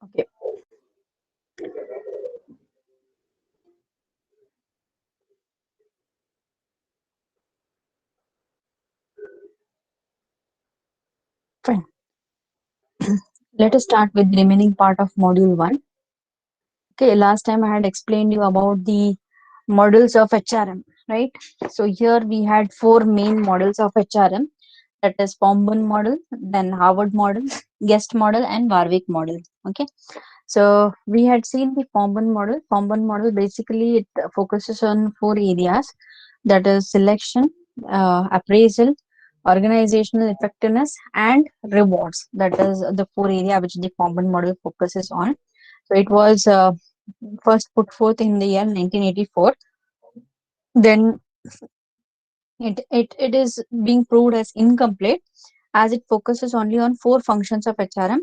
Okay, fine. Let us start with the remaining part of module 1. Okay, last time I had explained you about the models of HRM, right? So here we had four main models of HRM, that is Pombun model, then Harvard model, Guest model, and Warwick model. Okay, so we had seen the Pombun model. Pombun model basically it focuses on four areas, that is selection, appraisal, organizational effectiveness, and rewards. That is the four area which the Pombun model focuses on. So it was first put forth in the year 1984. Then it is being proved as incomplete as it focuses only on four functions of HRM,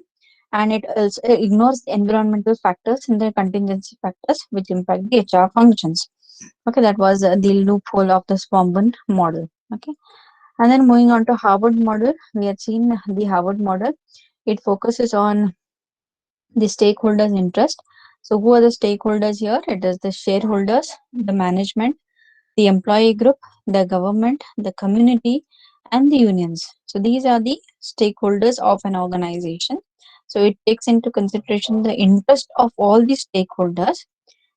and it also ignores the environmental factors and the contingency factors which impact the HR functions. Okay, that was the loophole of the Swamban model. Okay, and then moving on to Harvard model, we have seen the Harvard model. It focuses on the stakeholders' interest. So, who are the stakeholders here? It is the shareholders, the management, the employee group, the government, the community, and the unions. So these are the stakeholders of an organization. So it takes into consideration the interest of all the stakeholders,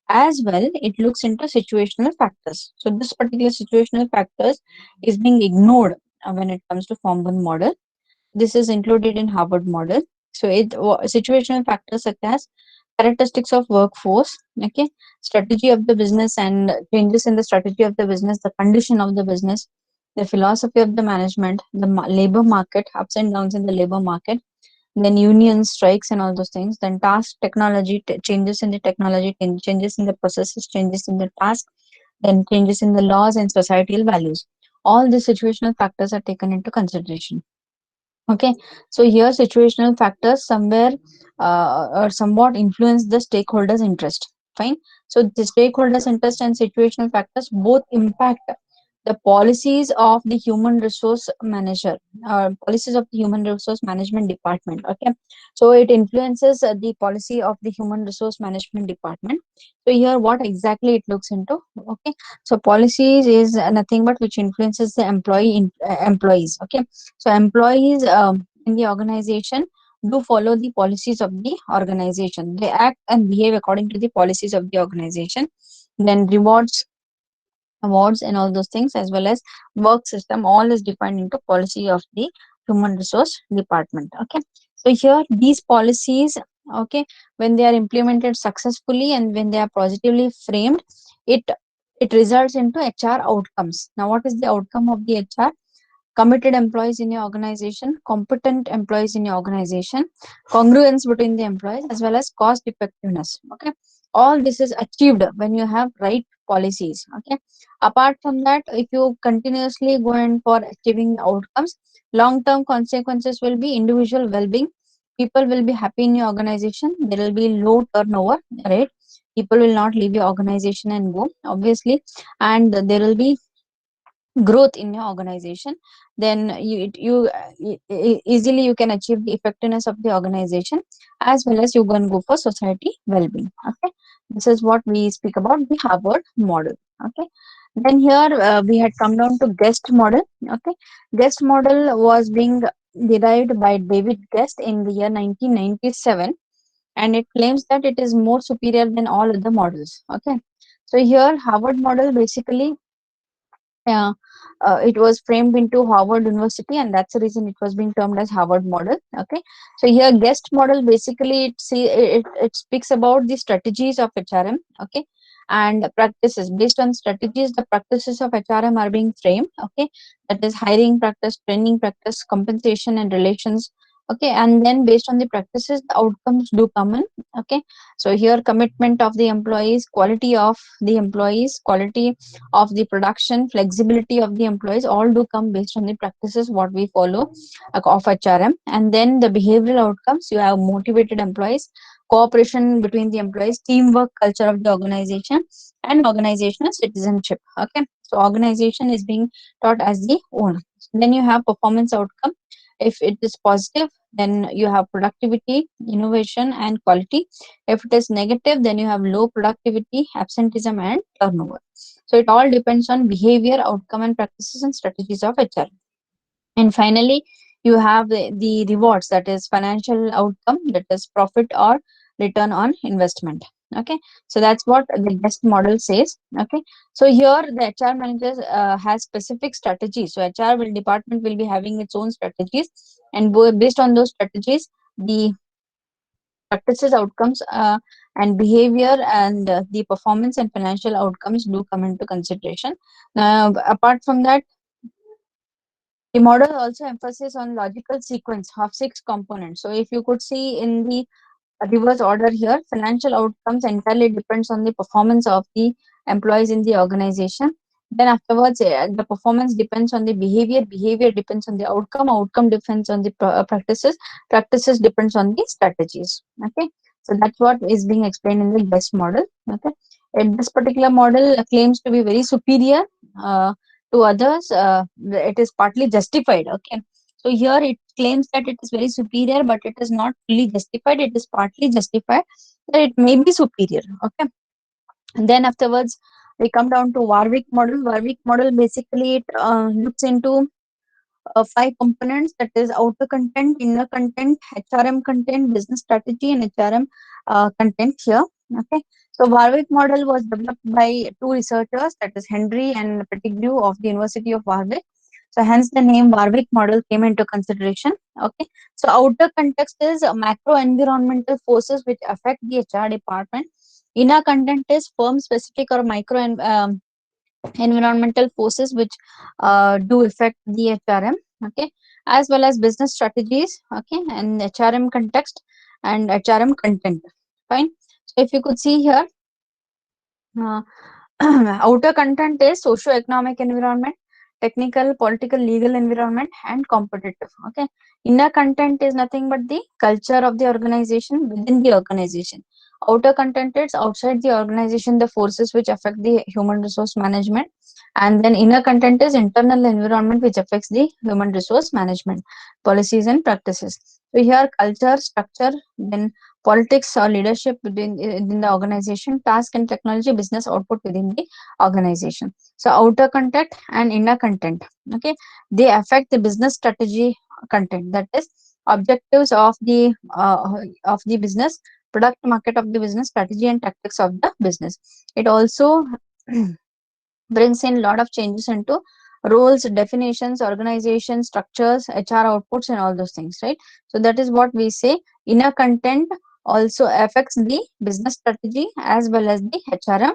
as well it looks into situational factors. So this particular situational factors is being ignored when it comes to form one model. This is included in Harvard model. So situational factors such as characteristics of workforce, okay, strategy of the business and changes in the strategy of the business, the condition of the business, the philosophy of the management, the labor market, ups and downs in the labor market, then union strikes and all those things, then task technology, changes in the technology, changes in the processes, changes in the task, then changes in the laws and societal values. All the situational factors are taken into consideration. Okay, so here situational factors somewhere or somewhat influence the stakeholders' interest. Fine. So the stakeholders' interest and situational factors both impact the policies of the human resource manager, policies of the human resource management department. Okay, so it influences the policy of the human resource management department. So here, what exactly it looks into? Okay, so policies is nothing but which influences the employees. Okay, so employees in the organization do follow the policies of the organization. They act and behave according to the policies of the organization. Then rewards, awards, and all those things, as well as work system, all is defined into policy of the human resource department. Okay. So here these policies, okay, when they are implemented successfully and when they are positively framed, it it results into HR outcomes. Now, what is the outcome of the HR? Committed employees in your organization, competent employees in your organization, congruence between the employees, as well as cost effectiveness. Okay, all this is achieved when you have right policies. Okay, apart from that, if you continuously go in for achieving outcomes, long term consequences will be individual well-being. People will be happy in your organization. There will be low turnover rate. People will not leave your organization and go, obviously, and there will be growth in your organization. Then easily you can achieve the effectiveness of the organization, as well as you can go for society well-being. Okay, this is what we speak about the Harvard model. Okay, then here we had come down to Guest model. Okay, Guest model was being derived by David Guest in the year 1997, and it claims that it is more superior than all other models. Okay, so here Harvard model basically, yeah, it was framed into Harvard University, and that's the reason it was being termed as Harvard model. Okay, so here Guest model basically it speaks about the strategies of HRM. Okay, and practices based on strategies. The practices of HRM are being framed. Okay, that is hiring practice, training practice, compensation, and relations. Okay, and then based on the practices, the outcomes do come in. Okay, so here commitment of the employees, quality of the employees, quality of the production, flexibility of the employees, all do come based on the practices what we follow of HRM. And then the behavioral outcomes, you have motivated employees, cooperation between the employees, teamwork culture of the organization, and organizational citizenship. Okay, so organization is being taught as the owner. Then you have performance outcome. If it is positive, then you have productivity, innovation, and quality. If it is negative, then you have low productivity, absenteeism, and turnover. So it all depends on behavior, outcome, and practices and strategies of HR. And finally, you have the rewards, that is financial outcome, that is profit or return on investment. Okay, so that's what the best model says. Okay, so here the HR managers has specific strategies. So HR will department will be having its own strategies, and based on those strategies, the practices, outcomes, and behavior, and the performance and financial outcomes do come into consideration. Now, apart from that, the model also emphasizes on logical sequence of six components. So if you could see in the reverse order here, financial outcomes entirely depends on the performance of the employees in the organization. Then afterwards, the performance depends on the behavior, behavior depends on the outcome, outcome depends on the practices, practices depends on the strategies. Okay, so that's what is being explained in the best model. Okay, and this particular model claims to be very superior uh, to others. It is partly justified. Okay, so here it claims that it is very superior, but it is not fully justified. It is partly justified that it may be superior. Okay. And then afterwards, we come down to Warwick model. Warwick model basically it looks into five components, that is outer content, inner content, HRM content, business strategy, and HRM content here. Okay. So Warwick model was developed by two researchers, that is Henry and Pettigrew of the University of Warwick. So hence the name Warwick model came into consideration. Okay. So outer context is macro environmental forces which affect the HR department. Inner content is firm specific or micro environmental forces which do affect the HRM. Okay, as well as business strategies. Okay, and HRM context and HRM content. Fine. So if you could see here, uh, outer content is socio-economic environment, technical, political, legal environment, and competitive. Okay. Inner content is nothing but the culture of the organization within the organization. Outer content is outside the organization, the forces which affect the human resource management. And then inner content is internal environment which affects the human resource management, policies and practices. So here culture, structure, then politics or leadership within the organization, task and technology, business output within the organization. So outer content and inner content, okay, they affect the business strategy content, that is objectives of the business, product market of the business, strategy and tactics of the business. It also brings in a lot of changes into roles, definitions, organization structures, HR outputs, and all those things, right? So that is what we say. Inner content also affects the business strategy as well as the HRM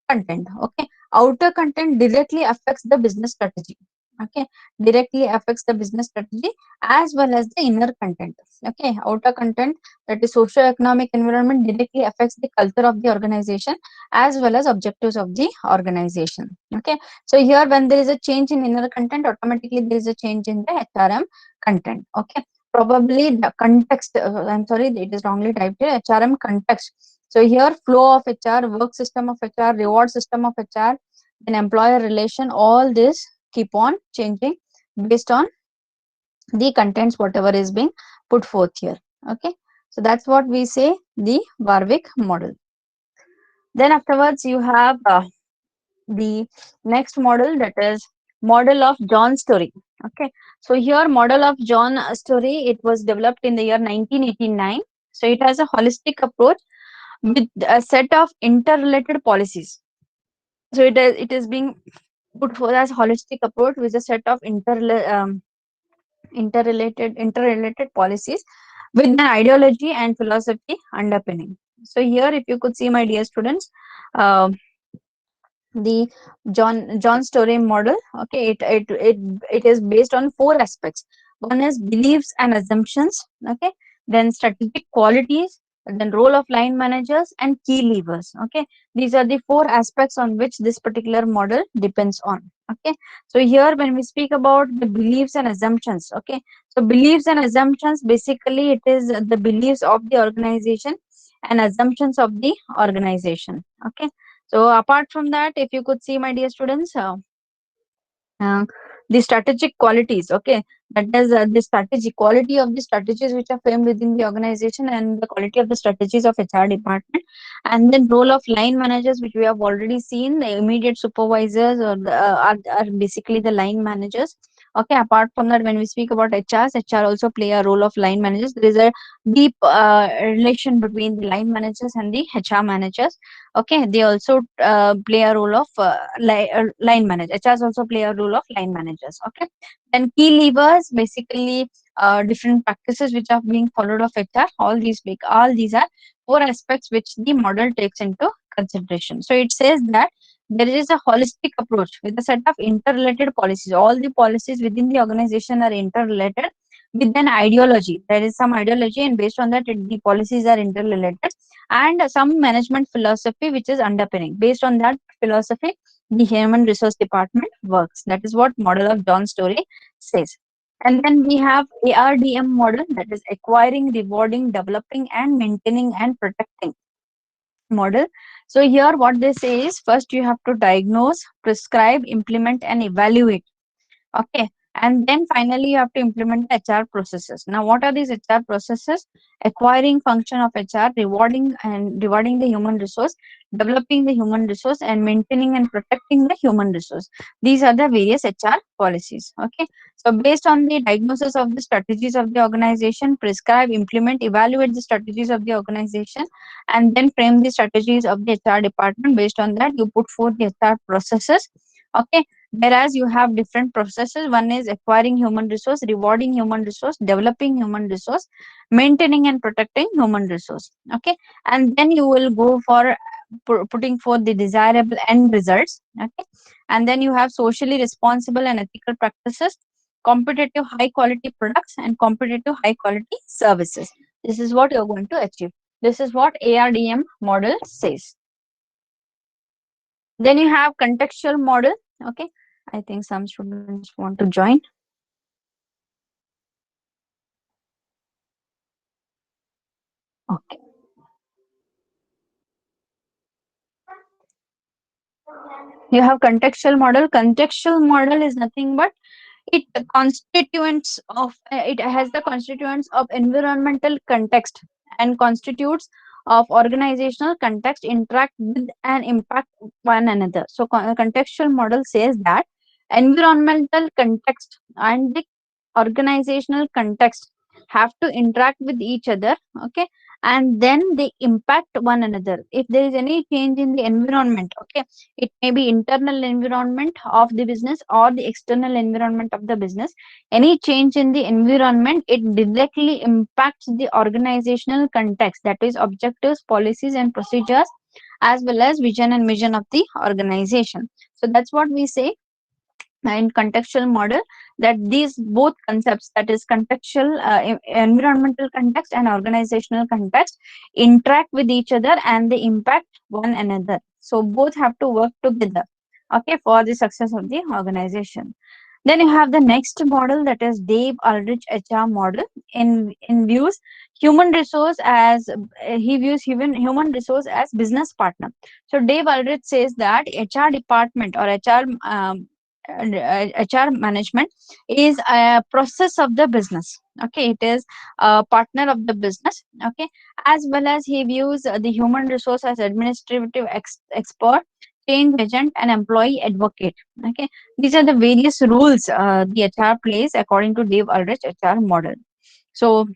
content. Okay, outer content directly affects the business strategy. Okay, directly affects the business strategy as well as the inner content. Okay, outer content, that is socio-economic environment, directly affects the culture of the organization as well as objectives of the organization. Okay, so here when there is a change in inner content, automatically there is a change in the HRM content. Okay, probably the context, I'm sorry, it is wrongly typed here, HRM context. So here flow of HR, work system of HR, reward system of HR, then employer relation, all this keep on changing based on the contents whatever is being put forth here. Okay, so that's what we say the Warwick model. Then afterwards you have the next model, that is model of John Story. Okay, so here model of John Story, it was developed in the year 1989. So it has a holistic approach with a set of interrelated policies. So it is being put forth as holistic approach with a set of interrelated policies with an ideology and philosophy underpinning. So here if you could see, my dear students, uh, the John Story model. Okay, it is based on four aspects. One is beliefs and assumptions. Okay, then strategic qualities, and then role of line managers and key levers. Okay, these are the four aspects on which this particular model depends on. Okay, so here when we speak about the beliefs and assumptions, okay, so beliefs and assumptions, basically it is the beliefs of the organization and assumptions of the organization. Okay, so apart from that, if you could see, my dear students, uh, the strategic qualities. Okay, That is the strategy, quality of the strategies which are framed within the organization, and the quality of the strategies of HR department. And then role of line managers, which we have already seen, the immediate supervisors or are basically the line managers. Okay, apart from that, when we speak about HRs, HR also play a role of line managers. There is a deep relation between the line managers and the HR managers. Okay, they also play a role of line managers. HRs also play a role of line managers. Okay, then key levers, basically different practices which are being followed of HR. All these are four aspects which the model takes into consideration. So it says that there is a holistic approach with a set of interrelated policies. All the policies within the organization are interrelated with an ideology. There is some ideology, and based on that, the policies are interrelated, and some management philosophy which is underpinning. Based on that philosophy, the human resource department works. That is what model of John Story says. And then we have ARDM model, that is acquiring, rewarding, developing, and maintaining and protecting model. So here what they say is, first you have to diagnose, prescribe, implement, and evaluate. Okay. And then finally, you have to implement the HR processes. Now, what are these HR processes? Acquiring function of HR, rewarding the human resource, developing the human resource, and maintaining and protecting the human resource. These are the various HR policies. Okay. So, based on the diagnosis of the strategies of the organization, prescribe, implement, evaluate the strategies of the organization, and then frame the strategies of the HR department. Based on that, you put forth the HR processes. Okay, whereas you have different processes. One is acquiring human resource, rewarding human resource, developing human resource, maintaining and protecting human resource. Okay, and then you will go for putting forth the desirable end results. Okay, and then you have socially responsible and ethical practices, competitive high quality products, and competitive high quality services. This is what you're going to achieve. This is what ARDM model says. Then you have contextual model. Okay, I think some students want to join. Okay. You have contextual model. Contextual model is nothing but it has the constituents of environmental context and constitutes of organizational context interact with and impact one another. So contextual model says that environmental context and the organizational context have to interact with each other. Okay, and then they impact one another. If there is any change in the environment, okay, it may be internal environment of the business or the external environment of the business. Any change in the environment, it directly impacts the organizational context, that is objectives, policies, and procedures, as well as vision and mission of the organization. So that's what we say in contextual model, that these both concepts, that is contextual environmental context and organizational context, interact with each other and they impact one another. So both have to work together, okay, for the success of the organization. Then you have the next model, that is Dave Ulrich HR model. In views human resource as he views human resource as business partner. So Dave Ulrich says that HR department or HR management is a process of the business. Okay, it is a partner of the business. Okay, as well as he views the human resource as administrative expert, change agent, and employee advocate. Okay, these are the various roles the HR plays according to Dave Ulrich HR model. So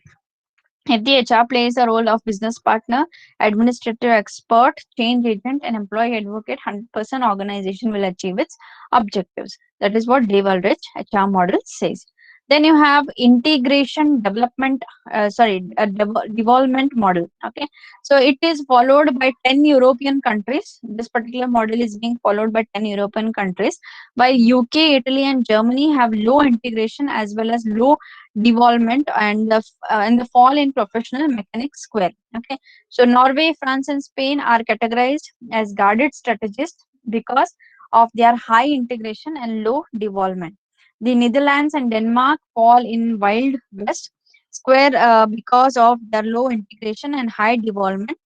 if the HR plays a role of business partner, administrative expert, change agent, and employee advocate, 100% organization will achieve its objectives. That is what Dave Ulrich HR model says. Then you have integration development, development model. Okay, so it is followed by 10 European countries. This particular model is being followed by 10 European countries, while UK, Italy, and Germany have low integration as well as low development and the fall in professional mechanics square. Okay, so Norway, France, and Spain are categorized as guarded strategists because of their high integration and low development. The Netherlands and Denmark fall in wild west square because of their low integration and high development.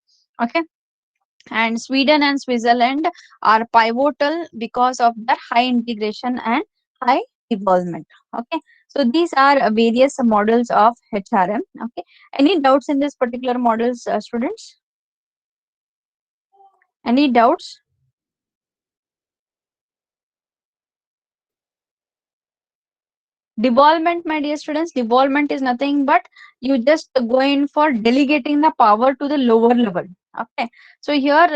Okay, and Sweden and Switzerland are pivotal because of their high integration and high devolvement. Okay, so these are various models of HRM. Okay, any doubts in this particular models, students? Any doubts? Devolvement, my dear students, devolvement is nothing but you just go in for delegating the power to the lower level. Okay, so here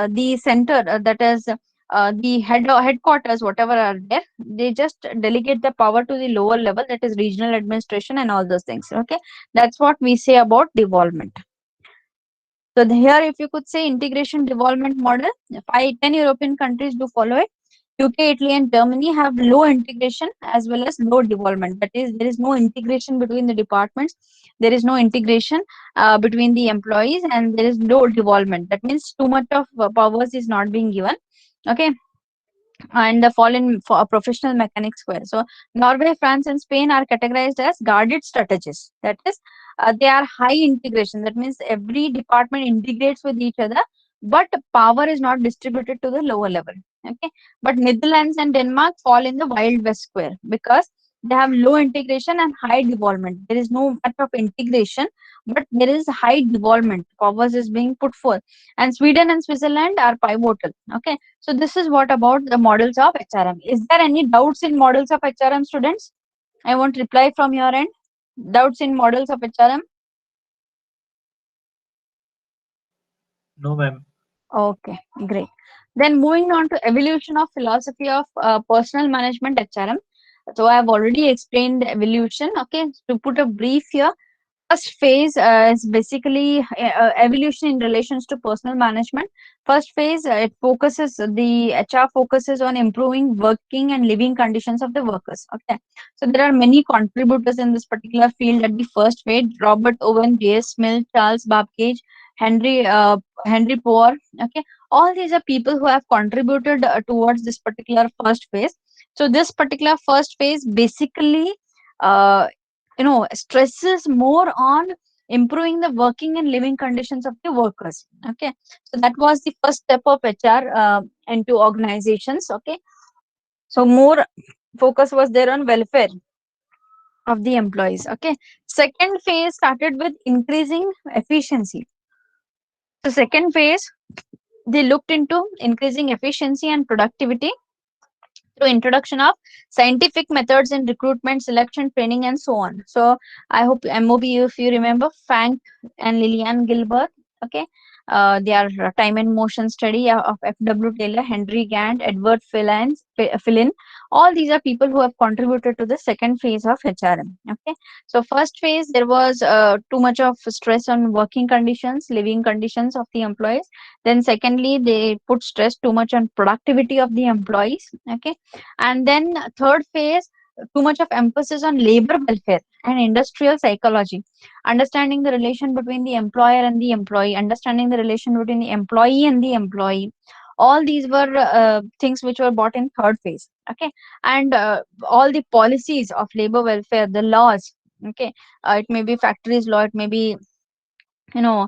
the center, that is the headquarters, whatever are there, they just delegate the power to the lower level, that is regional administration and all those things. Okay, that's what we say about devolvement. So here, if you could say integration development model, 10 European countries do follow it. UK, Italy, and Germany have low integration as well as low development. That is, there is no integration between the departments. There is no integration between the employees, and there is low development. That means too much of powers is not being given. Okay, and the fall in for a professional mechanic square. So Norway, France, and Spain are categorized as guarded strategies. That is, they are high integration. That means every department integrates with each other, but power is not distributed to the lower level. Okay, but Netherlands and Denmark fall in the wild west square because they have low integration and high development. There is no much of integration, but there is high development. Powers is being put forth, and Sweden and Switzerland are pivotal. Okay, so this is what about the models of HRM. Is there any doubts in models of HRM, students? I want reply from your end. Doubts in models of HRM? No, ma'am. Okay, great. Then moving on to evolution of philosophy of personal management HRM. So I have already explained the evolution. Okay, to put a brief here, first phase is basically evolution in relations to personal management. First phase, it focuses, the HR focuses on improving working and living conditions of the workers. Okay, so there are many contributors in this particular field at the first phase: Robert Owen, J.S. Mill, Charles Babbage, Henry Henry Poor. Okay, all these are people who have contributed towards this particular first phase. So this particular first phase basically uh, stresses more on improving the working and living conditions of the workers. Okay, so that was the first step of HR into organizations. Okay, so more focus was there on welfare of the employees. Okay, second phase started with increasing efficiency. So second phase, they looked into increasing efficiency and productivity through introduction of scientific methods in recruitment, selection, training, and so on. So I hope MOB, if you remember, Frank and Lillian Gilbert. Okay, they are time and motion study of F.W. Taylor, Henry Gant, Edward Philin. All these are people who have contributed to the second phase of HRM. Okay, so first phase, there was too much of stress on working conditions, living conditions of the employees. Then secondly, they put stress too much on productivity of the employees. Okay, and then third phase, too much of emphasis on labor welfare and industrial psychology, understanding the relation between the employer and the employee, understanding the relation between the employee and the employee. All these were things which were brought in third phase. Okay, and all the policies of labor welfare, the laws. Okay, it may be factories law, it may be you know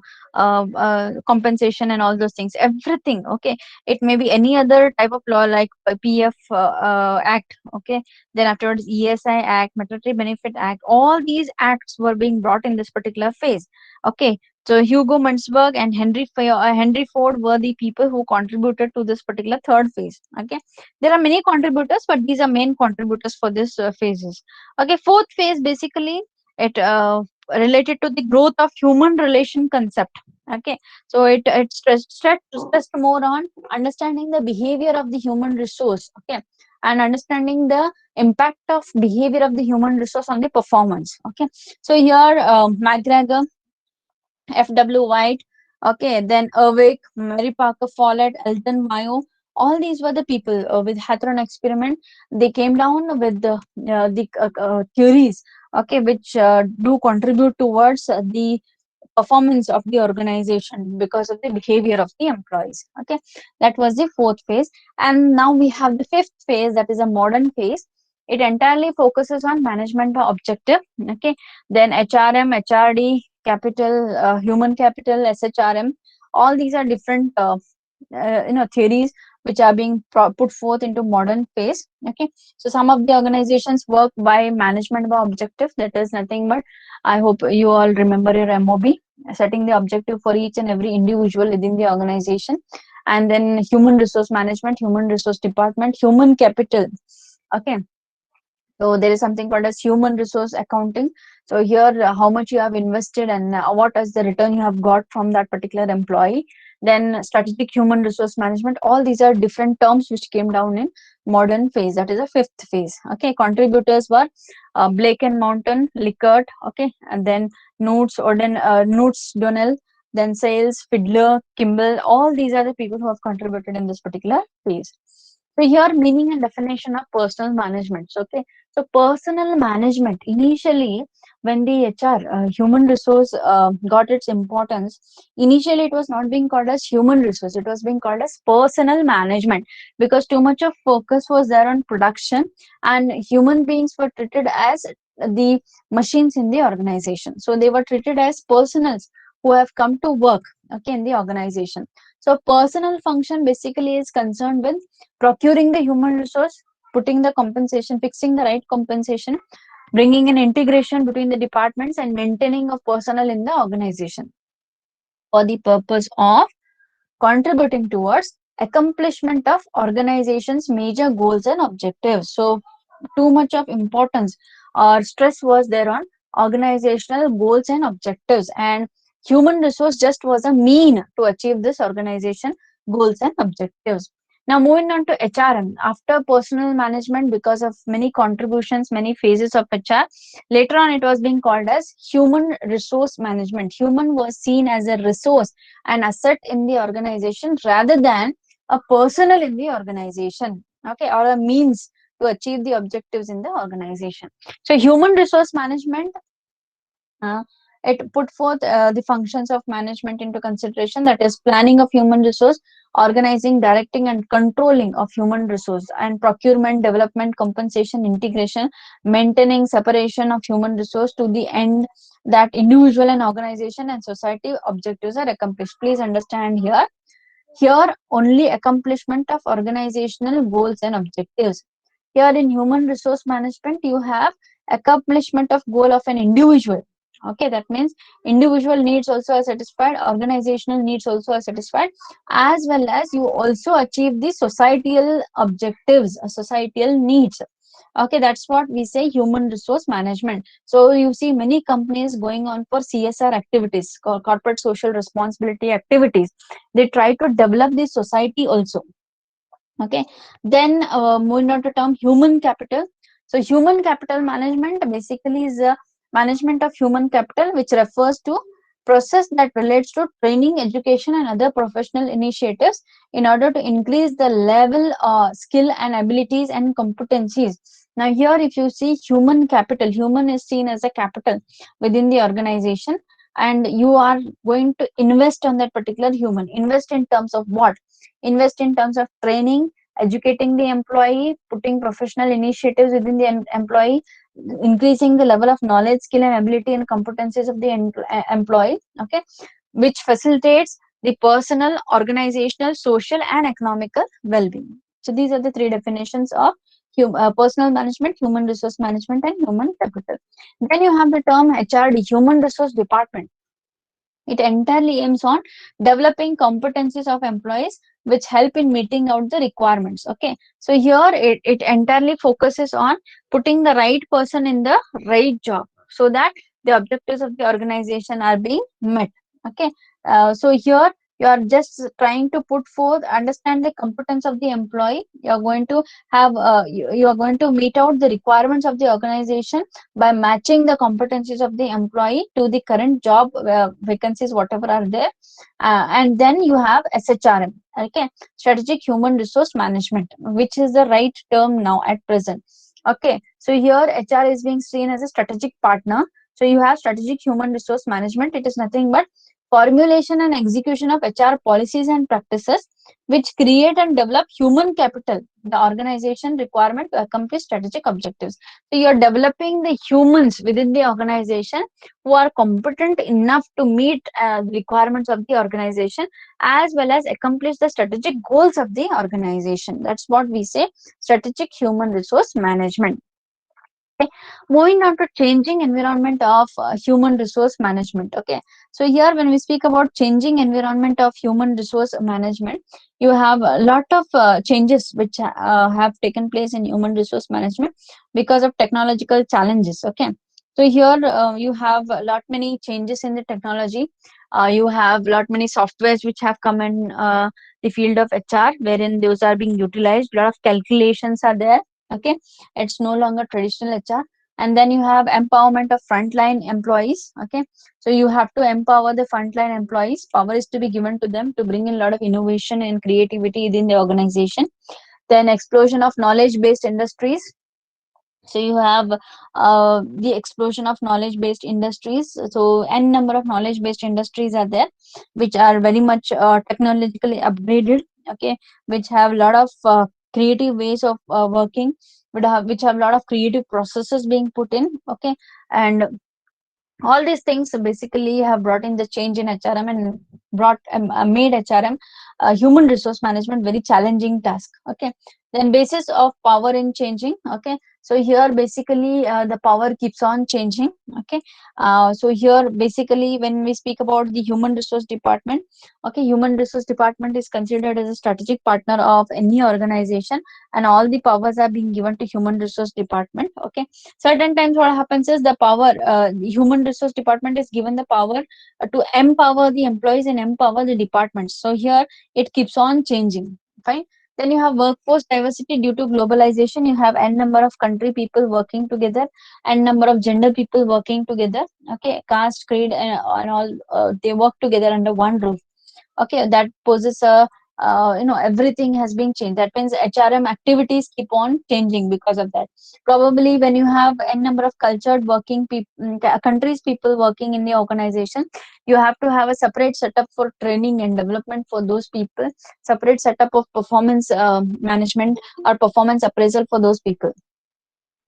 compensation and all those things, everything. Okay, it may be any other type of law like PF act. Okay, then afterwards ESI act, Military Benefit Act, all these acts were being brought in this particular phase. Okay, so Hugo Munzberg and Henry Ford were the people who contributed to this particular third phase. Okay, there are many contributors, but these are main contributors for this phases. Okay, fourth phase, basically it related to the growth of human relation concept. Okay, so it stressed more on understanding the behavior of the human resource. Okay, and understanding the impact of behavior of the human resource on the performance. Okay, so here McGregor, F.W. White, okay, then Erwick, Mary Parker Follett, Elton Mayo, all these were the people with Hawthorne experiment. They came down with the theories, okay, which do contribute towards the performance of the organization because of the behavior of the employees. Okay, that was the fourth phase. And now we have the fifth phase, that is a modern phase. It entirely focuses on management objective. Okay, then HRM, HRD, capital, human capital, SHRM, all these are different theories which are being put forth into modern phase. Okay, so some of the organizations work by management by objective. That is nothing but, I hope you all remember your MOB, setting the objective for each and every individual within the organization. And then human resource management, human resource department, human capital. Okay, so there is something called as human resource accounting. So here, how much you have invested and what is the return you have got from that particular employee. Then strategic human resource management. All these are different terms which came down in modern phase. That is a fifth phase. Okay, contributors were Blake and Mountain, Likert. Okay, and then Noots Donnell. Then Sales, Fiddler, Kimball. All these are the people who have contributed in this particular phase. So here, meaning and definition of personal management. So, okay, so personal management, initially when the HR, human resource, got its importance, initially it was not being called as human resource, it was being called as personal management, because too much of focus was there on production, and human beings were treated as the machines in the organization. So they were treated as personals who have come to work, okay, in the organization. So personal function basically is concerned with procuring the human resource, putting the compensation, fixing the right compensation, bringing an integration between the departments, and maintaining of personnel in the organization for the purpose of contributing towards accomplishment of organization's major goals and objectives. So too much of importance or stress was there on organizational goals and objectives, and human resource just was a mean to achieve this organization goals and objectives. Now moving on to HRM, after personal management, because of many contributions, many phases of HR, later on it was being called as human resource management. Human was seen as a resource, an asset in the organization, rather than a personal in the organization, okay, or a means to achieve the objectives in the organization. So human resource management, uh, it put forth the functions of management into consideration, that is planning of human resource, organizing, directing and controlling of human resource, and procurement, development, compensation, integration, maintaining separation of human resource to the end that individual and organization and society objectives are accomplished. Please understand here only accomplishment of organizational goals and objectives. Here in human resource management, you have accomplishment of goal of an individual. Okay, that means individual needs also are satisfied, organizational needs also are satisfied, as well as you also achieve the societal objectives, societal needs. Okay, that's what we say human resource management. So you see many companies going on for CSR activities, corporate social responsibility activities. They try to develop the society also. Okay, then moving on to term human capital. So human capital management basically is a management of human capital, which refers to process that relates to training, education and other professional initiatives in order to increase the level, skill and abilities and competencies. Now here if you see human capital, human is seen as a capital within the organization, and you are going to invest on that particular human. Invest in terms of what? Invest in terms of training, educating the employee, putting professional initiatives within the employee, increasing the level of knowledge, skill and ability and competencies of the employee, okay, which facilitates the personal, organizational, social and economical well-being. So these are the three definitions of personal management, human resource management and human capital. Then you have the term HRD, human resource department. It entirely aims on developing competencies of employees which help in meeting out the requirements. Okay, so here it entirely focuses on putting the right person in the right job so that the objectives of the organization are being met. Okay, so here you are just trying to put forth, understand the competence of the employee. You are going to have you are going to meet out the requirements of the organization by matching the competencies of the employee to the current job vacancies whatever are there, and then you have SHRM, okay, strategic human resource management, which is the right term now at present. Okay, so here HR is being seen as a strategic partner. So you have strategic human resource management. It is nothing but formulation and execution of HR policies and practices which create and develop human capital, the organization requirement to accomplish strategic objectives. So you're developing the humans within the organization who are competent enough to meet the requirements of the organization as well as accomplish the strategic goals of the organization. That's what we say strategic human resource management. Okay. Moving on to changing environment of human resource management. Okay, so here when we speak about changing environment of human resource management, you have a lot of changes which have taken place in human resource management because of technological challenges. Okay, so here you have a lot many changes in the technology. You have lot many softwares which have come in the field of HR, wherein those are being utilized. A lot of calculations are there. Okay, it's no longer traditional HR. And then you have empowerment of frontline employees. Okay, so you have to empower the frontline employees. Power is to be given to them to bring in a lot of innovation and creativity within the organization. Then explosion of knowledge based industries. So you have the explosion of knowledge based industries. So n number of knowledge based industries are there which are very much technologically upgraded. Okay, which have a lot of creative ways of working, which have a lot of creative processes being put in. Okay, and all these things basically have brought in the change in HRM and brought made HRM human resource management very challenging task. Okay, then basis of power in changing. Okay, so here basically the power keeps on changing. Okay, so here basically when we speak about the human resource department, okay, human resource department is considered as a strategic partner of any organization, and all the powers are being given to human resource department. Okay, certain times what happens is the power the human resource department is given the power to empower the employees and empower the departments. So here it keeps on changing. Fine. Then you have workforce diversity due to globalization. You have n number of country people working together, n number of gender people working together. Okay, caste, creed, and all they work together under one roof. Okay, that poses a everything has been changed. That means HRM activities keep on changing because of that. Probably when you have n number of cultured working people, countries people working in the organization, you have to have a separate setup for training and development for those people, separate setup of performance management or performance appraisal for those people.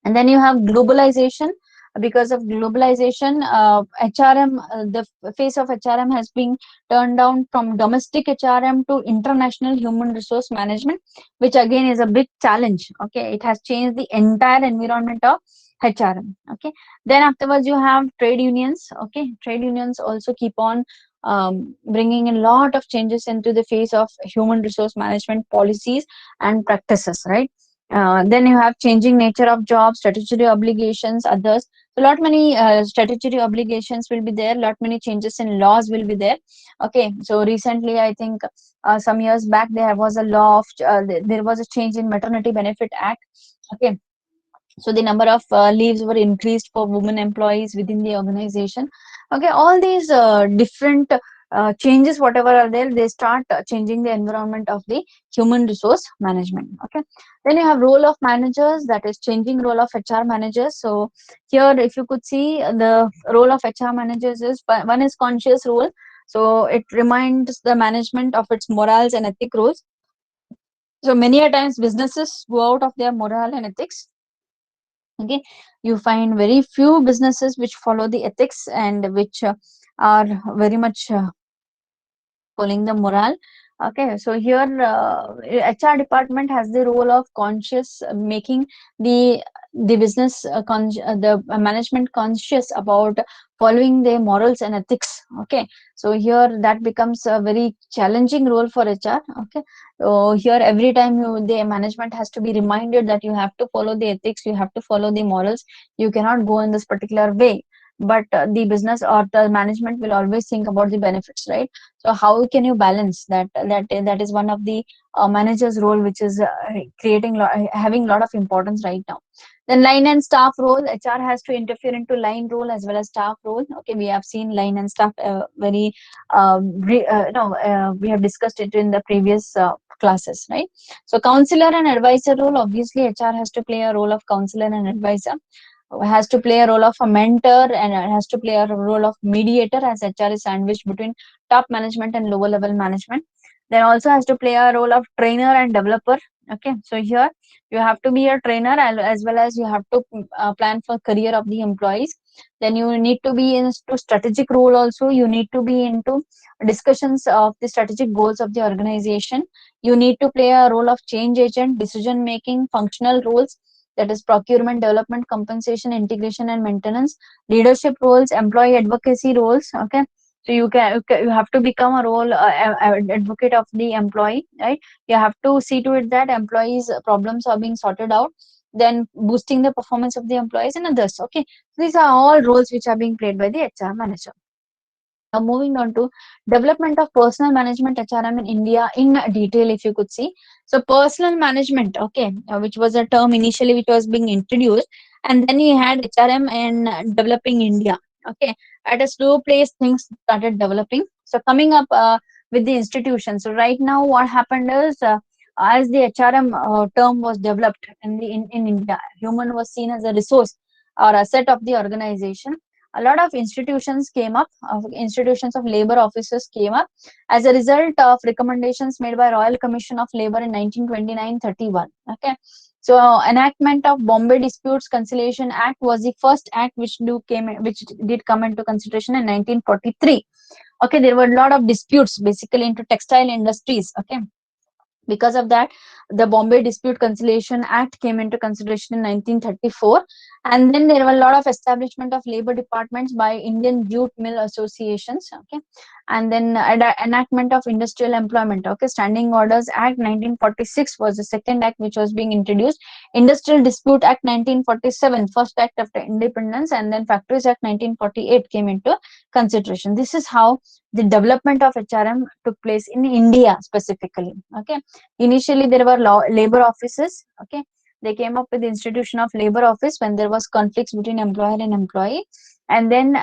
And then you have globalization. Because of globalization, HRM, the face of HRM has been turned down from domestic HRM to international human resource management, which again is a big challenge. Okay, it has changed the entire environment of HRM. Okay, then afterwards you have trade unions. Okay, trade unions also keep on bringing a lot of changes into the face of human resource management policies and practices, right? Then you have changing nature of jobs, statutory obligations, others. So lot many statutory obligations will be there. Lot many changes in laws will be there. Okay, so recently I think some years back there was a law of there was a change in Maternity Benefit Act. Okay, so the number of leaves were increased for women employees within the organization. Okay, all these different changes whatever are there, they start changing the environment of the human resource management. Okay, then you have role of managers, that is changing role of HR managers. So here if you could see the role of HR managers is one is conscious role. So it reminds the management of its morals and ethic roles. So many a times businesses go out of their moral and ethics. Okay, you find very few businesses which follow the ethics and which are very much following the morale. Okay, so here HR department has the role of conscious making the business the management conscious about following their morals and ethics. Okay, so here that becomes a very challenging role for HR. Okay, so here every time the management has to be reminded that you have to follow the ethics, you have to follow the morals, you cannot go in this particular way. But the business or the management will always think about the benefits, right? So how can you balance that? That is one of the manager's role, which is having a lot of importance right now. Then line and staff role, HR has to interfere into line role as well as staff role. Okay, we have seen line and staff very no we have discussed it in the previous classes, right? So counselor and advisor role, obviously HR has to play a role of counselor and advisor. has to play a role of a mentor, and it has to play a role of mediator, as HR is sandwiched between top management and lower level management. Then also has to play a role of trainer and developer. Okay, so here you have to be a trainer, as well as you have to plan for career of the employees. Then you need to be into strategic role also. You need to be into discussions of the strategic goals of the organization. You need to play a role of change agent, decision making, functional roles, that is procurement, development, compensation, integration, and maintenance, leadership roles, employee advocacy roles. Okay, so you have to become a role advocate of the employee, right? You have to see to it that employees problems are being sorted out, then boosting the performance of the employees and others. Okay, so these are all roles which are being played by the HR manager. Now moving on to development of personal management HRM in India in detail, if you could see. So personal management, okay, which was a term initially which was being introduced, and then you had HRM and developing India. Okay, at a slow pace things started developing. So coming up with the institution. So right now what happened is, as the HRM term was developed in India, human was seen as a resource or asset of the organization. A lot of institutions came up, institutions of labor officers came up as a result of recommendations made by Royal Commission of Labor in 1929-31. Okay, so enactment of Bombay Disputes Conciliation Act was the first act which did come into consideration in 1943. Okay, there were a lot of disputes basically into textile industries. Okay, because of that, the Bombay Dispute Conciliation Act came into consideration in 1934, and then there were a lot of establishment of labor departments by Indian jute mill associations. Okay, and then enactment of Industrial Employment. Okay, Standing Orders Act 1946 was the second act which was being introduced. Industrial Dispute Act 1947, first act after independence, and then Factories Act 1948 came into consideration. This is how the development of HRM took place in India specifically. Okay, initially there were labor offices. Okay, they came up with the institution of labor office when there was conflicts between employer and employee, and then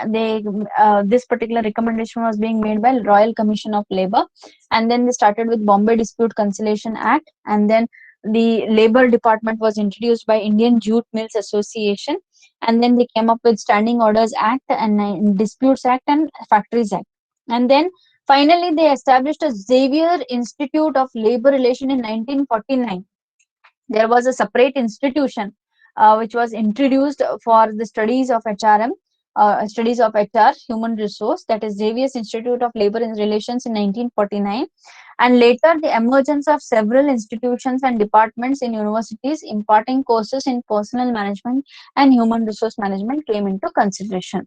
this particular recommendation was being made by Royal Commission of Labor, and then they started with Bombay Dispute Conciliation Act, and then the labor department was introduced by Indian Jute Mills Association, and then they came up with Standing Orders Act and Disputes Act and Factories Act, and then finally they established a Xavier Institute of Labor Relation in 1949. There was a separate institution which was introduced for the studies of HRM, studies of HR, human resource, that is Xavier's Institute of Labor and Relations in 1949. And later, the emergence of several institutions and departments in universities imparting courses in personal management and human resource management came into consideration.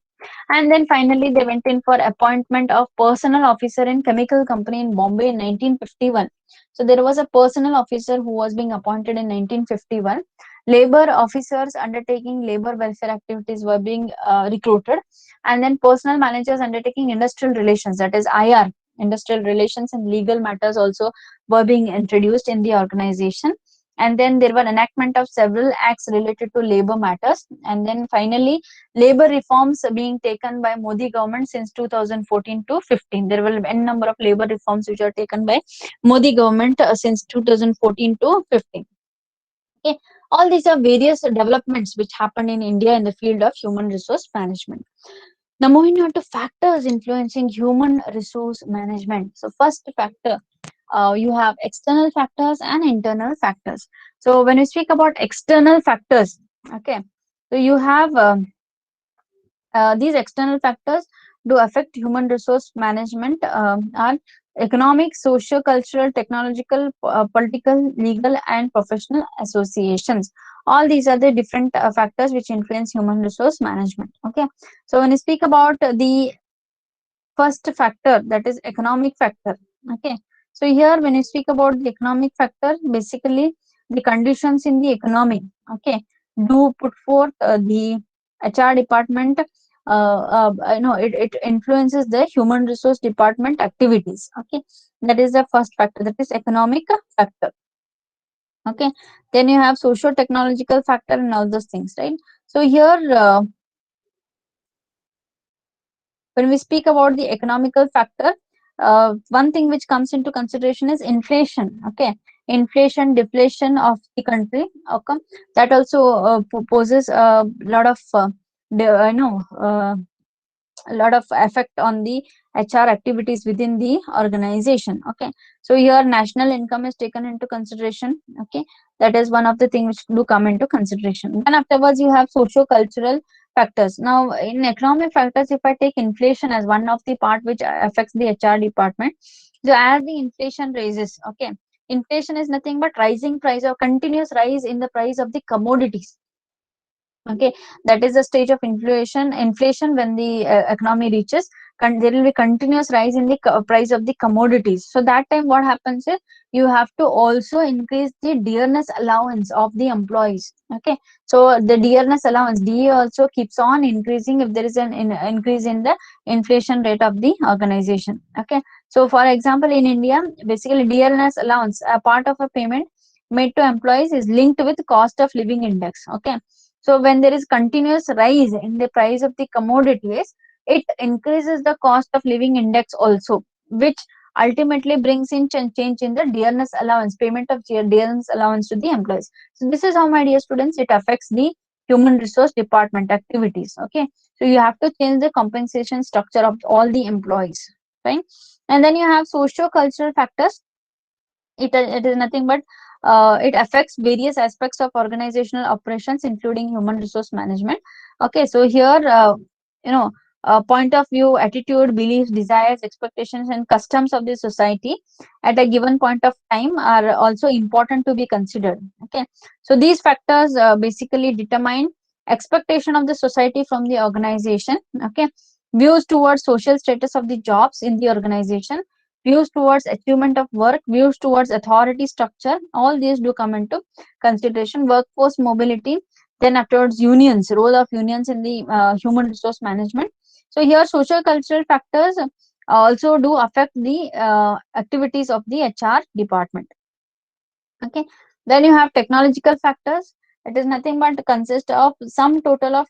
And then finally, they went in for appointment of personal officer in chemical company in Bombay in 1951. So there was a personal officer who was being appointed in 1951. Labor officers undertaking labor welfare activities were being recruited, and then personal managers undertaking industrial relations, that is IR, industrial relations and legal matters also were being introduced in the organization. And then there were enactment of several acts related to labor matters, and then finally labor reforms being taken by Modi government since 2014 to 15. There were n number of labor reforms which are taken by Modi government since 2014 to 15. Okay, all these are various developments which happened in India in the field of human resource management. Now moving on to factors influencing human resource management. So first factor, you have external factors and internal factors. So when we speak about external factors, okay, so you have these external factors do affect human resource management are economic, socio-cultural, technological, political, legal, and professional associations. All these are the different factors which influence human resource management. Okay, so when you speak about the first factor, that is economic factor. Okay, so here when you speak about the economic factor, basically the conditions in the economy, okay, do put forth the HR department, it influences the human resource department activities. Okay, that is the first factor, that is economic factor. Okay, then you have social technological factor and all those things, right? So here when we speak about the economical factor, one thing which comes into consideration is inflation. Okay, inflation, deflation of the country. Okay, that also poses a lot of a lot of effect on the HR activities within the organization. Okay, so here national income is taken into consideration. Okay, that is one of the things which do come into consideration. Then afterwards you have socio-cultural factors. Now in economic factors, if I take inflation as one of the part which affects the HR department, so as the inflation raises, okay, inflation is nothing but rising price or continuous rise in the price of the commodities. Okay, that is the stage of inflation when the economy reaches, there will be continuous rise in the price of the commodities. So that time what happens is you have to also increase the dearness allowance of the employees. Okay, so the dearness allowance, DA, also keeps on increasing if there is an increase in the inflation rate of the organization. Okay, so for example in India, basically dearness allowance, a part of a payment made to employees, is linked with cost of living index. Okay, so when there is continuous rise in the price of the commodities, it increases the cost of living index also, which ultimately brings in change in the dearness allowance, payment of dearness allowance to the employees. So this is how, my dear students, it affects the human resource department activities. Okay, so you have to change the compensation structure of all the employees, right? And then you have socio-cultural factors. It is nothing but it affects various aspects of organizational operations, including human resource management. Okay, so here you know point of view, attitude, beliefs, desires, expectations, and customs of the society at a given point of time are also important to be considered. Okay, so these factors basically determine expectation of the society from the organization. Okay, views towards social status of the jobs in the organization, views towards achievement of work, views towards authority structure, all these do come into consideration. Workforce mobility, then afterwards unions, role of unions in the human resource management. So here social cultural factors also do affect the activities of the HR department. Okay, then you have technological factors. It is nothing but consist of some total of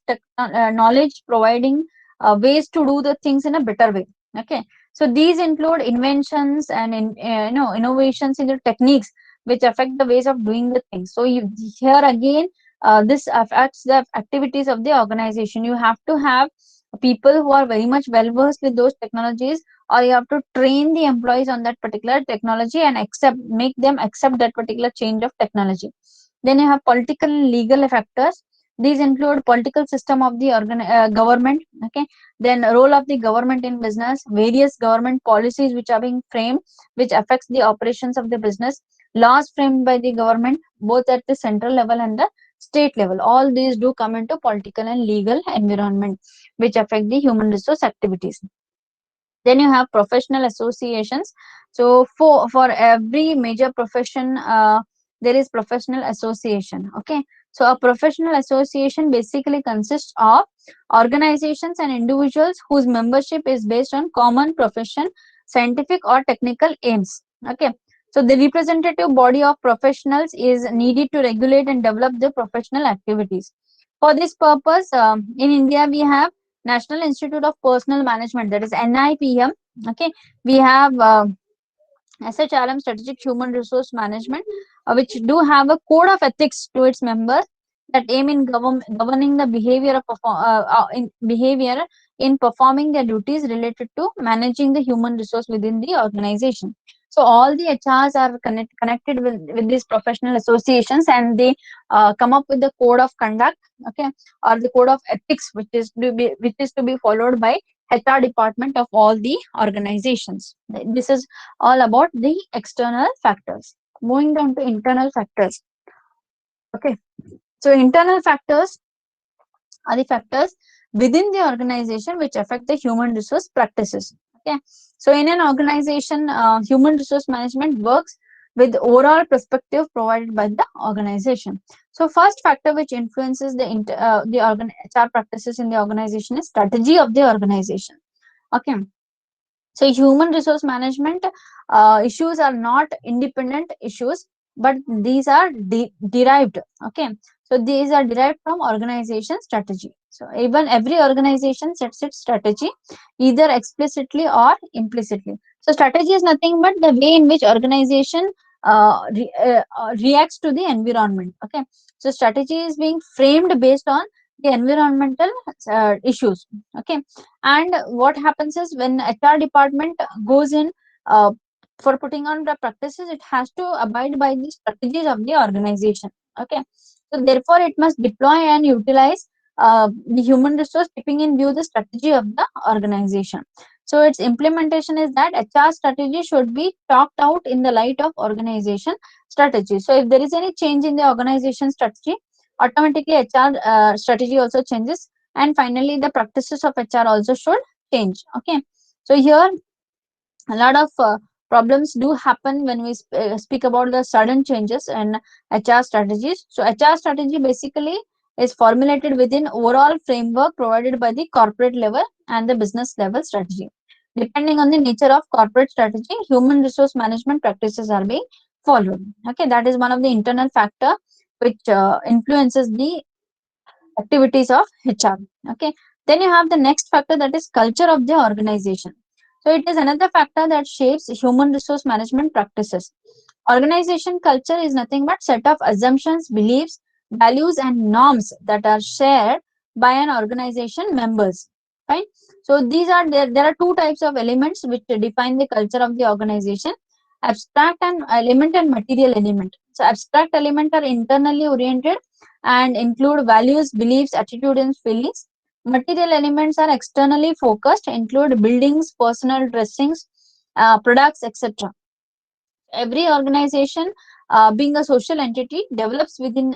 knowledge providing ways to do the things in a better way. Okay, so these include inventions and innovations in the techniques which affect the ways of doing the things. So you, here again, this affects the activities of the organization. You have to have people who are very much well versed with those technologies, or you have to train the employees on that particular technology and make them accept that particular change of technology. Then you have political and legal factors. These include political system of the government. Okay, then role of the government in business, various government policies which are being framed, which affects the operations of the business, laws framed by the government both at the central level and the state level. All these do come into political and legal environment which affect the human resource activities. Then you have professional associations. So for every major profession, there is professional association. Okay, so a professional association basically consists of organizations and individuals whose membership is based on common profession, scientific or technical aims. Okay, so the representative body of professionals is needed to regulate and develop the professional activities. For this purpose, in India we have National Institute of Personal Management, that is NIPM. Okay, we have SHRM, Strategic Human Resource Management, which do have a code of ethics to its members that aim in governing the behavior of behavior in performing their duties related to managing the human resource within the organization. So all the HRs are connected with these professional associations, and they come up with the code of conduct. Okay, or the code of ethics, which is to be followed by HR department of all the organizations. This is all about the external factors. Moving down to internal factors. Okay, so internal factors are the factors within the organization which affect the human resource practices. Okay, so in an organization, human resource management works with overall perspective provided by the organization. So first factor which influences the HR practices in the organization is strategy of the organization. Okay, so human resource management issues are not independent issues, but these are derived. Okay, so these are derived from organization strategy. So even every organization sets its strategy either explicitly or implicitly. So strategy is nothing but the way in which organization reacts to the environment. Okay, so strategy is being framed based on the environmental issues. Okay, and what happens is when HR department goes in uh, for putting on the practices, it has to abide by the strategies of the organization. Okay, so therefore it must deploy and utilize the human resource keeping in view the strategy of the organization. So its implementation is that HR strategy should be talked out in the light of organization strategy. So if there is any change in the organization strategy, automatically HR strategy also changes, and finally the practices of HR also should change. Okay, so here a lot of problems do happen when we speak about the sudden changes in HR strategies. So HR strategy basically is formulated within overall framework provided by the corporate level and the business level strategy. Depending on the nature of corporate strategy, human resource management practices are being followed. Okay, that is one of the internal factor which influences the activities of HR. Okay, then you have the next factor, that is culture of the organization. So it is another factor that shapes human resource management practices. Organization culture is nothing but set of assumptions, beliefs, values, and norms that are shared by an organization members. Fine. So these are there. There are two types of elements which define the culture of the organization: abstract and element and material element. So abstract element are internally oriented and include values, beliefs, attitude, and feelings. Material elements are externally focused, include buildings, personal dressings, products, etc. Every organization, being a social entity, develops within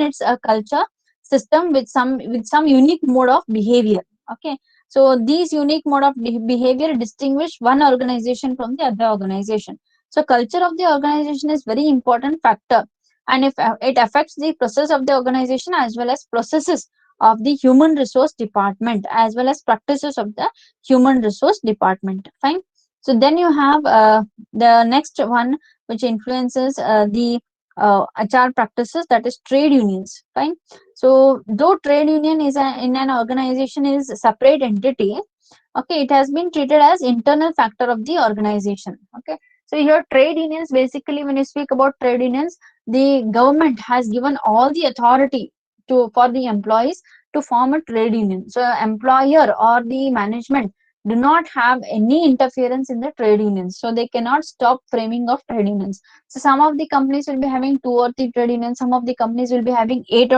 its culture system with some unique mode of behavior. Okay, so these unique mode of behavior distinguish one organization from the other organization. So culture of the organization is very important factor, and if it affects the process of the organization as well as processes of the human resource department as well as practices of the human resource department. Fine. So then you have the next one which influences the HR practices, that is trade unions. Fine. So though trade union is in an organization is a separate entity, okay, it has been treated as internal factor of the organization. Okay, so here trade unions, basically when you speak about trade unions, the government has given all the authority to for the employees to form a trade union. So employer or the management do not have any interference in the trade unions, so they cannot stop framing of trade unions. So some of the companies will be having two or three trade unions, some of the companies will be having eight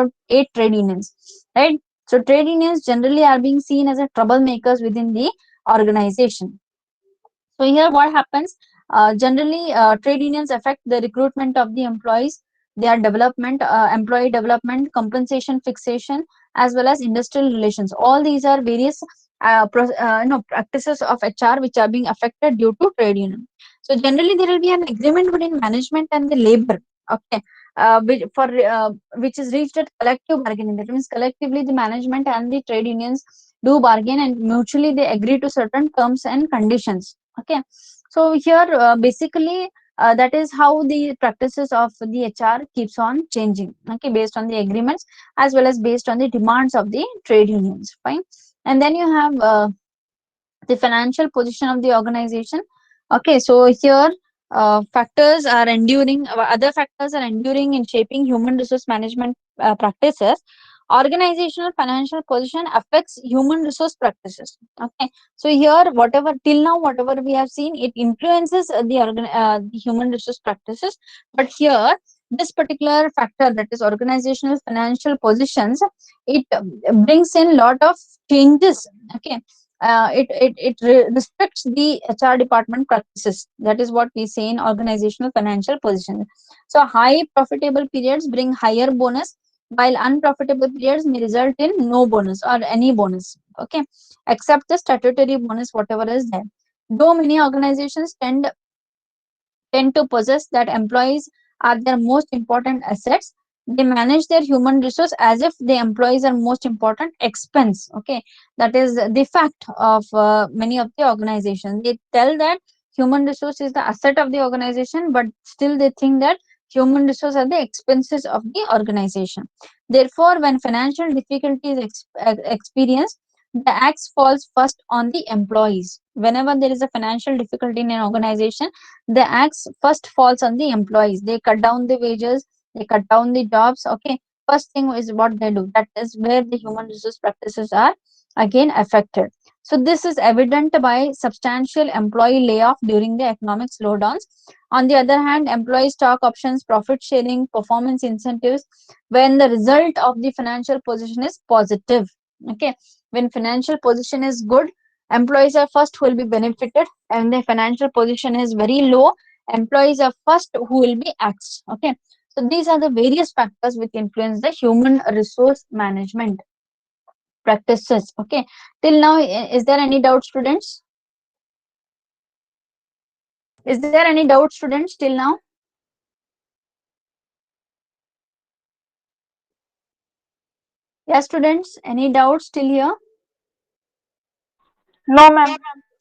trade unions, right? So trade unions generally are being seen as a troublemakers within the organization. So here what happens, generally trade unions affect the recruitment of the employees, their development, employee development, compensation fixation, as well as industrial relations. All these are various practices of HR which are being affected due to trade union. So generally there will be an agreement between management and the labor. Okay, which is reached at collective bargaining. That means collectively the management and the trade unions do bargain and mutually they agree to certain terms and conditions. Okay, so here basically that is how the practices of the HR keeps on changing. Okay, based on the agreements as well as based on the demands of the trade unions. Fine. And then you have the financial position of the organization. Okay, so here other factors are enduring in shaping human resource management practices. Organizational financial position affects human resource practices. Okay, so here whatever till now whatever we have seen, it influences the human resource practices, but here this particular factor, that is organizational financial positions, it brings in lot of changes. Okay, it restricts the HR department practices. That is what we say in organizational financial position. So high profitable periods bring higher bonus, while unprofitable periods may result in no bonus or any bonus. Okay, except the statutory bonus, whatever is there. Though many organizations tend to possess that employees are their most important assets, they manage their human resource as if the employees are most important expense. Okay, that is the fact of many of the organizations. They tell that human resource is the asset of the organization, but still they think that human resource are the expenses of the organization. Therefore when financial difficulties experienced, the axe falls first on the employees. Whenever there is a financial difficulty in an organization, the axe first falls on the employees. They cut down the wages, they cut down the jobs. Okay, first thing is what they do. That is where the human resource practices are again affected. So this is evident by substantial employee layoff during the economic slowdowns. On the other hand, employee stock options, profit sharing, performance incentives, when the result of the financial position is positive. Okay, when financial position is good, employees are first who will be benefited, and the financial position is very low, employees are first who will be axed. Okay, so these are the various factors which influence the human resource management practices. Okay, till now, is there any doubt, students? Is there any doubt, students, till now? Yes, students, any doubts till here? No, ma'am.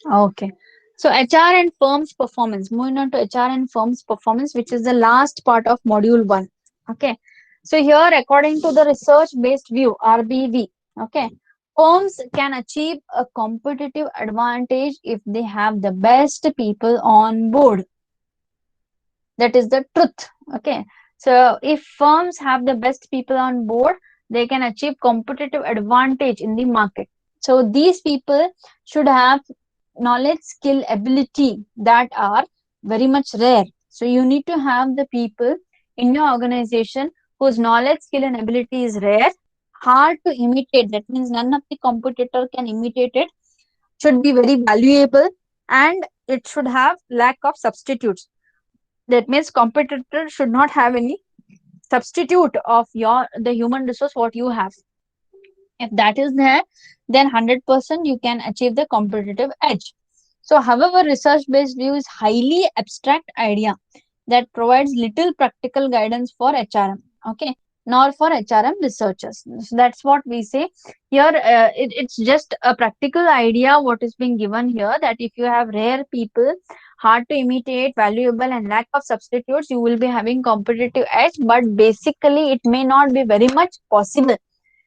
Okay. So HR and firms performance. Moving on to HR and firms performance, which is the last part of module one. Okay. So here, according to the research-based view, RBV, okay, firms can achieve a competitive advantage if they have the best people on board. That is the truth. Okay. So if firms have the best people on board, they can achieve competitive advantage in the market. So these people should have knowledge, skill, ability that are very much rare. So you need to have the people in your organization whose knowledge, skill, and ability is rare, hard to imitate. That means none of the competitor can imitate it. Should be very valuable, and it should have lack of substitutes. That means competitor should not have any substitute of your the human resource what you have. If that is there, then 100% you can achieve the competitive edge. So, however, research-based view is highly abstract idea that provides little practical guidance for HRM. Okay, nor for HRM researchers. So that's what we say here. It's just a practical idea what is being given here, that if you have rare people, hard to imitate, valuable, and lack of substitutes, you will be having competitive edge. But basically, it may not be very much possible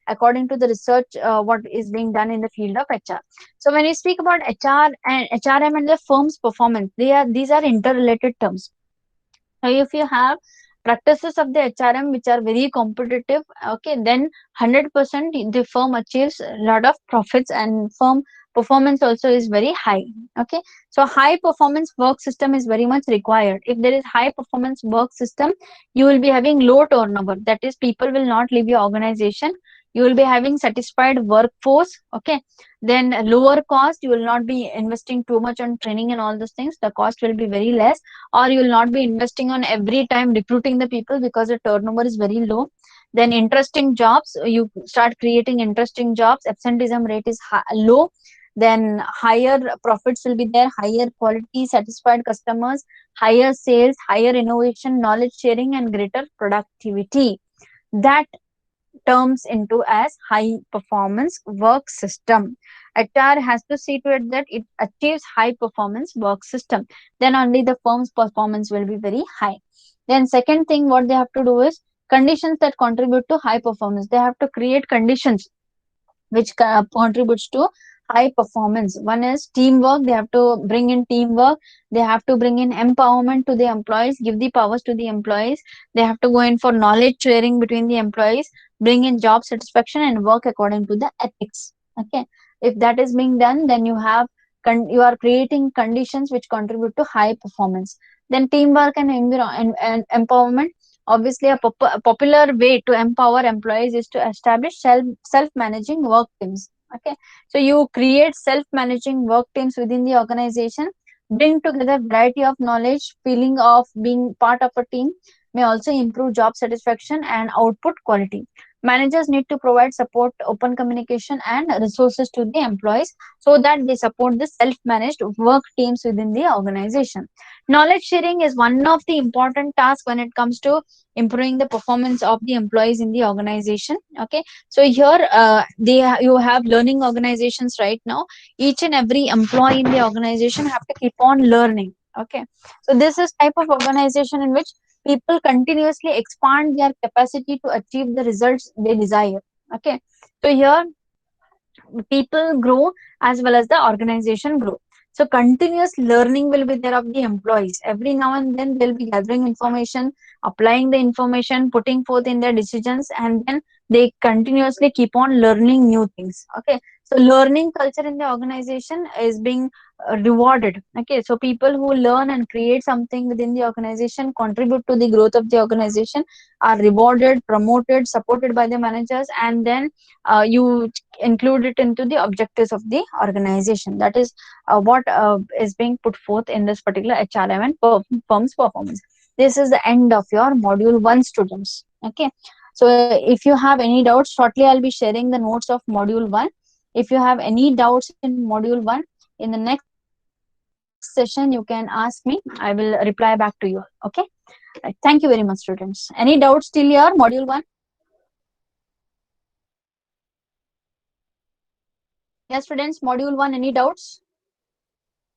according to the research what is being done in the field of HR. So when you speak about HR and HRM and the firm's performance, these are interrelated terms. So if you have practices of the HRM which are very competitive, okay, then 100% the firm achieves a lot of profits, and firm performance also is very high. Okay, so high performance work system is very much required. If there is high performance work system, you will be having low turnover. That is, people will not leave your organization. You will be having satisfied workforce. Okay, then lower cost. You will not be investing too much on training and all those things. The cost will be very less, or you will not be investing on every time recruiting the people because the turnover is very low. Then interesting jobs, you start creating interesting jobs, absenteeism rate is low, then higher profits will be there, higher quality, satisfied customers, higher sales, higher innovation, knowledge sharing, and greater productivity. That terms into as high performance work system. HR has to see to it that it achieves high performance work system. Then only the firm's performance will be very high. Then second thing what they have to do is conditions that contribute to high performance. They have to create conditions which contributes to high performance. One is teamwork. They have to bring in teamwork. They have to bring in empowerment to the employees, give the powers to the employees. They have to go in for knowledge sharing between the employees, bring in job satisfaction, and work according to the ethics. Okay, if that is being done, then you have you are creating conditions which contribute to high performance. Then teamwork and, and empowerment. Obviously, a popular way to empower employees is to establish self managing work teams. Okay, so you create self managing work teams within the organization, bring together variety of knowledge, feeling of being part of a team may also improve job satisfaction and output quality. Managers need to provide support, open communication, and resources to the employees so that they support the self managed work teams within the organization. Knowledge sharing is one of the important tasks when it comes to improving the performance of the employees in the organization. Okay, so here you have learning organizations right now. Each and every employee in the organization have to keep on learning. Okay, so this is type of organization in which people continuously expand their capacity to achieve the results they desire. Okay, so here people grow as well as the organization grow. So continuous learning will be there of the employees. Every now and then they'll be gathering information, applying the information, putting forth in their decisions, and then they continuously keep on learning new things. Okay, so learning culture in the organization is being rewarded. Okay, so people who learn and create something within the organization, contribute to the growth of the organization, are rewarded, promoted, supported by the managers, and then you include it into the objectives of the organization. That is what is being put forth in this particular HRM and firm's performance. This is the end of your module 1, students. Okay, so if you have any doubts, shortly I'll be sharing the notes of module 1. If you have any doubts in module 1, in the next session you can ask me. I will reply back to you. Okay, right. Thank you very much, students. Any doubts till your module 1? Yes, students, module 1, any doubts?